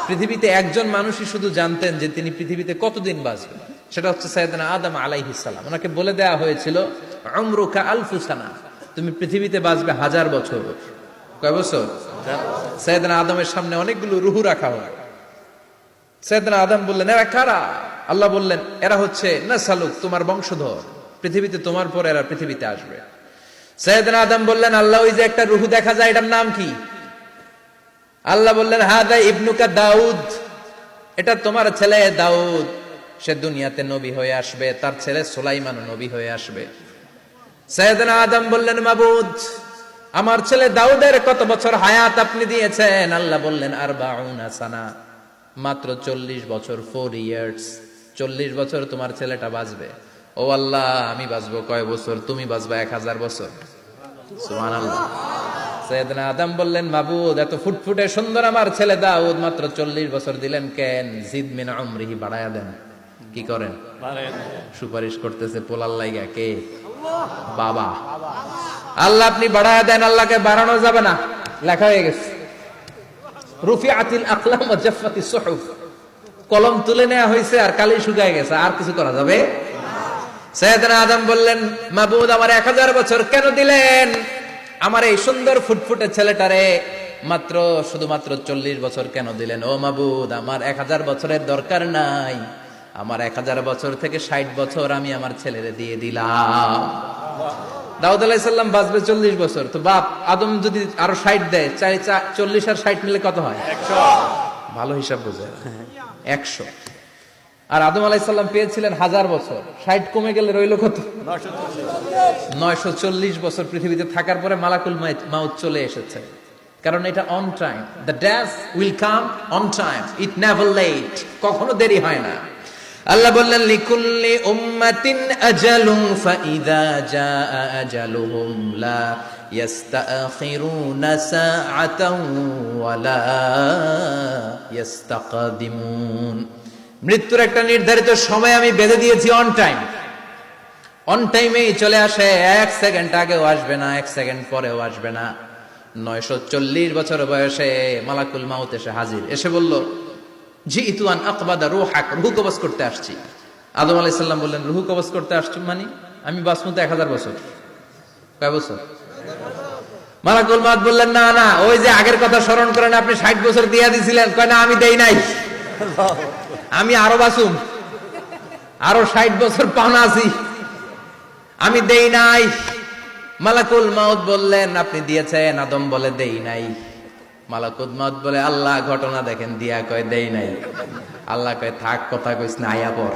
পৃথিবীতে একজন মানুষই শুধু জানতেন যে তিনি পৃথিবীতে কতদিন বাঁচবেন, সেটা হচ্ছে সাইয়েদনা আদম আলাইহিস সালাম। ওনাকে বলে দেয়া হয়েছিল উমরুকা আলফু সানা, তুমি পৃথিবীতে বাঁচবে 1000 বছর। কয় বছর? সাইয়েদনা আদমের সামনে অনেকগুলো রুহু রাখা হয়। সাইয়েদনা আদম বললেন, এরা কারা? আল্লাহ বললেন, এরা হচ্ছে নাসালুক, তোমার বংশধর, পৃথিবীতে তোমার পর এরা পৃথিবীতে আসবে। সাইয়েদনা আদম বললেন, আল্লাহ ওই যে একটা রুহু দেখা যায়, এটার নাম কি? আল্লাহ বললেন, হাদা ইবনুকা দাউদ, এটা তোমার ছেলে দাউদ, সে দুনিয়াতে নবী হয়ে আসবে, তার ছেলে সুলাইমান নবী হয়ে আসবে। সাইয়েদনা আদম বললেন, মাবুদ, আমার ছেলে দাউদের কত বছর হায়াত আপনি দিয়েছেন? আল্লাহ বললেন, 40 সানা, মাত্র 40 বছর, 4 ইয়ার্স, 40 বছর তোমার ছেলেটা বাঁচবে। ও আল্লাহ, আমি বাঁচবো কয় বছর? তুমি বাঁচবা 1000 বছর। সুবহানাল্লাহ। সাইয়েদনা আদম বললেন, মাবুদ, এত ফুটফুটে সুন্দর আমার ছেলে দাউদ, মাত্র 40 বছর দিলেন কেন? জিদ মিন উমরিহি, বাড়ায়া দেন। কি করেন? সুপারিশ করতেছে পোলার লাইগা কে? বাবা। আল্লাহ আপনি বাড়ায়া দেন। আল্লাহকে বাড়ানো যাবে না, লেখা হয়ে গেছে। রুফিআতিল আকলাম ওয়া জাফফাতিস সুহুফ, কলম তুলে নেওয়া হয়েছে আর কালি শুকায় গেছে, আর কিছু করা যাবে? সাইয়েদনা আদম বললেন, মাবুদ, আমার 1000 বছর কেন দিলেন? আমার এই সুন্দর ফুটফুটে ছেলেটারে মাত্র শুধুমাত্র 40 বছর কেন দিলেন? ও মাবুদ, আমার 1000 বছরের দরকার নাই, আমার 1000 বছর থেকে 60 বছর আমি আমার ছেলেরে দিয়ে দিলাম। দাউদ আলাইহিস সালাম বাঁচবে 40 বছর, তো বাপ আদম যদি আরো 60 দেয়, 40 আর 60 মিলে কত হয়? 100। ভালো হিসাব বোঝে, 100। আর আদম আলাইহিস সালাম পেয়েছিলেন 1000 বছর, 60 কমে গেলে রইল কত? 940 বছর পৃথিবীতে থাকার পরে মালাকুল মাউত চলে এসেছে। কারণ এটা on time, the death will come on time, it never late, কখনো দেরি হয় না। আল্লাহ বললেন, লিকুল্লি উম্মাতিন আজালুন ফাইযা জাআ আজালুহুম লা ইস্তাখিরুনা সাআতান ওয়া লা ইস্তাকদিমুন। মৃত্যুর একটা নির্ধারিত সময় আমি বেঁধে দিয়েছি, অন টাইম, অন টাইমেই চলে আসে, 1 সেকেন্ড আগেও আসবে না, 1 সেকেন্ড পরেও আসবে না। 940 বছর বয়সে মালাকুল মাউত এসে হাজির, এসে বলল, জিইতু আন আকবাদা রূহাক, রূহ কবজ করতে আসছি। আদম আলাইহিস সালাম বললেন, রূহ কবজ করতে আসছো মানে? আমি বাঁচবো তো 1000 বছর। কয় বছর? মালাকুল মাউত বললেন, না না, ওই যে আগের কথা স্মরণ করেন, আপনি 60 বছর দিয়া দিছিলেন। কয় না, আমি দেই নাই, আমি আরো বাঁচুম, আরো 60 বছর পাওনা আছি, আমি দেই নাই। মালাকুল মাউত বললেন, আপনি দিয়েছেন। আদম বলে, দেই নাই। মালাকুল মাউত বলে, আল্লাহ ঘটনা দেখেন, দিয়া কয় দেই নাই। আল্লাহ কয়, থাক, কথা কইস না, আয়া পড়।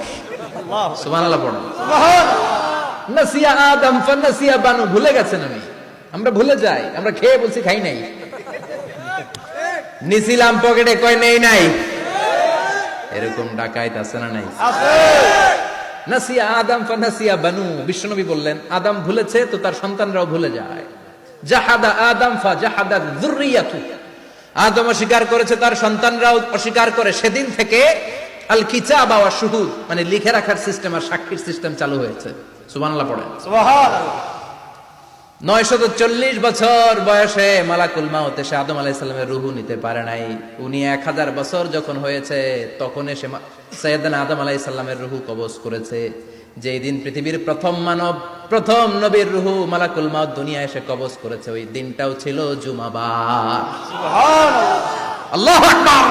সুবহানাল্লাহ পড়ো। নাসিয়া আদম ফানাসিয়া বানু, ভুলে গেছেন। আমরা ভুলে যাই, আমরা খেয়ে বলছি খাই নাই, নিছিলাম পকেটে, কয় নেই নাই। এরকম ডাকাইত আছে না নাই? নাসিয়া আদম ফানাসিয়া বানু, বিশ্বনবী বললেন, আদম ভুলেছে তো তার সন্তানরাও ভুলে যায়। জাহাদা আদম ফাজাহাদাত যুররিয়াতু, আদম অস্বীকার করেছে, তার সন্তানরাও অস্বীকার করে। সেদিন থেকে আল কিতাবা ওয়া শুহুদ, মানে লিখে রাখার সিস্টেম আর সাক্ষীর সিস্টেম চালু হয়েছে। সুবহানাল্লাহ পড়েন। সুবহানাল্লাহ। 940 বছর বয়সে মালাকুল মাউত এসে আদম আলাইহিস সালামের রূহ নিতে পারে নাই। উনি 1000 বছর যখন হয়েছে তখন এসে সাইয়েদনা আদম আলাইহিস সালামের রূহ কবজ করেছে। যেই দিন পৃথিবীর প্রথম মানব, প্রথম নবীর রূহ মালাকুল মাউত দুনিয়ায় এসে কবজ করেছে, ওই দিনটাও ছিল জুমাবার। সুবহানাল্লাহ, আল্লাহু আকবার।